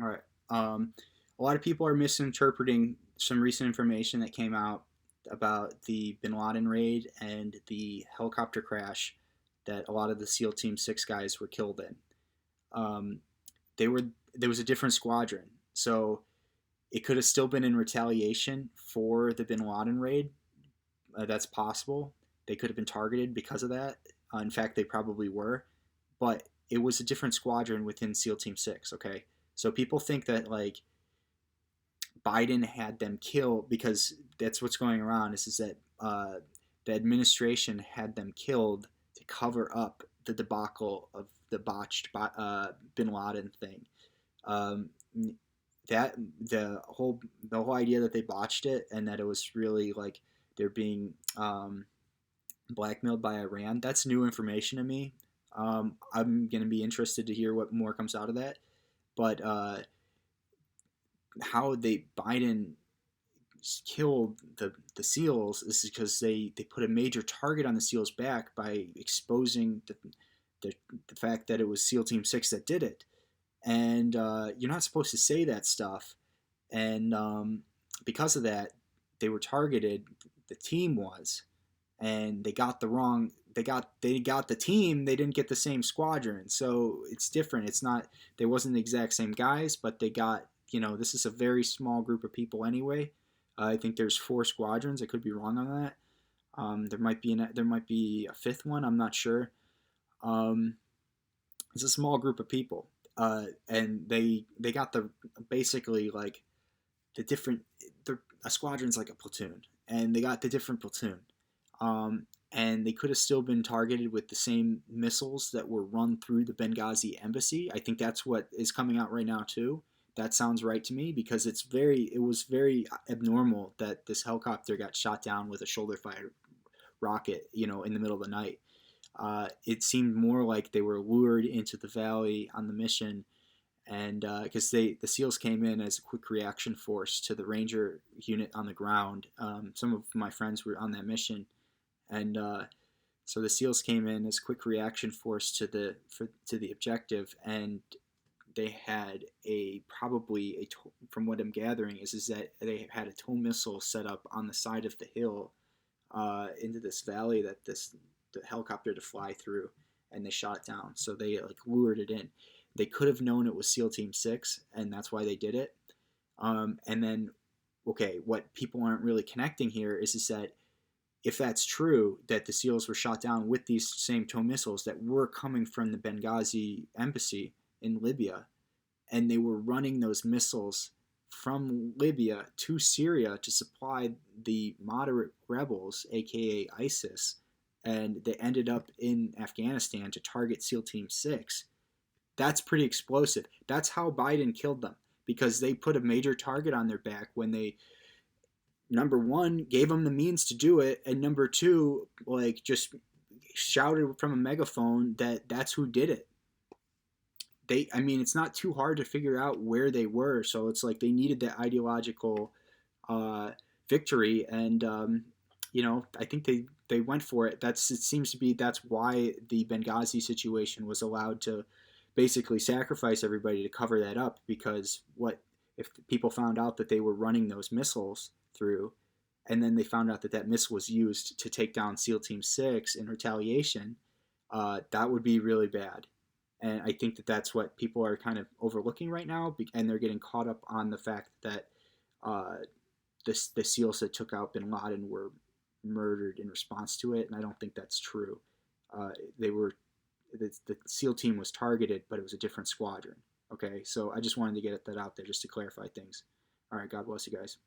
All right. A lot of people are misinterpreting some recent information that came out about the Bin Laden raid and the helicopter crash that a lot of the SEAL Team 6 guys were killed in. Um, they were there was a different squadron, so it could have still been in retaliation for the Bin Laden raid. That's possible. They could have been targeted because of that. In fact, they probably were, but it was a different squadron within SEAL Team 6. Okay, so people think that like Biden had them killed because that's what's going around. Is that the administration had them killed to cover up the debacle of the botched Bin Laden thing. Um, that the whole idea that they botched it and that it was really like they're being blackmailed by Iran. That's new information to me. I'm gonna be interested to hear what more comes out of that. But how they Biden killed the SEALs is because they put a major target on the SEALs' back by exposing the, the fact that it was SEAL Team 6 that did it. And you're not supposed to say that stuff. And because of that, they were targeted. The team was, and they got the wrong. They got the team. They didn't get the same squadron. So it's different. It's not. They wasn't the exact same guys, but they got. This is a very small group of people anyway. I think there's 4 squadrons. I could be wrong on that. There might be a fifth one. I'm not sure. Um, it's a small group of people, and they got the basically like the different. A squadron's like a platoon, and they got the different platoon. And they could have still been targeted with the same missiles that were run through the Benghazi Embassy. I think that's what is coming out right now too. That sounds right to me because it was very abnormal that this helicopter got shot down with a shoulder fired rocket, in the middle of the night. It seemed more like they were lured into the valley on the mission, and because the SEALs came in as a quick reaction force to the Ranger unit on the ground. Some of my friends were on that mission, and so the SEALs came in as a quick reaction force to the objective, and they had from what I'm gathering is that they had a tow missile set up on the side of the hill into this valley that the helicopter to fly through, and they shot it down. So they like lured it in. They could have known it was SEAL Team 6, and that's why they did it. And then, okay, what people aren't really connecting here is that if that's true, that the SEALs were shot down with these same tow missiles that were coming from the Benghazi embassy in Libya, and they were running those missiles from Libya to Syria to supply the moderate rebels, aka ISIS, and they ended up in Afghanistan to target SEAL Team 6. That's pretty explosive. That's how Biden killed them because they put a major target on their back when they, number one, gave them the means to do it, and number two, like just shouted from a megaphone that that's who did it. I mean, it's not too hard to figure out where they were, so it's like they needed that ideological uh, victory, and I think they went for it. It seems to be that's why the Benghazi situation was allowed to basically sacrifice everybody to cover that up, because what if people found out that they were running those missiles through, and then they found out that that missile was used to take down SEAL Team 6 in retaliation, that would be really bad. And I think that that's what people are kind of overlooking right now, and they're getting caught up on the fact that uh, the SEALs that took out Bin Laden were murdered in response to it, and I don't think that's true. They were the SEAL team was targeted, but it was a different squadron. Okay, so I just wanted to get that out there just to clarify things. All right, God bless you guys.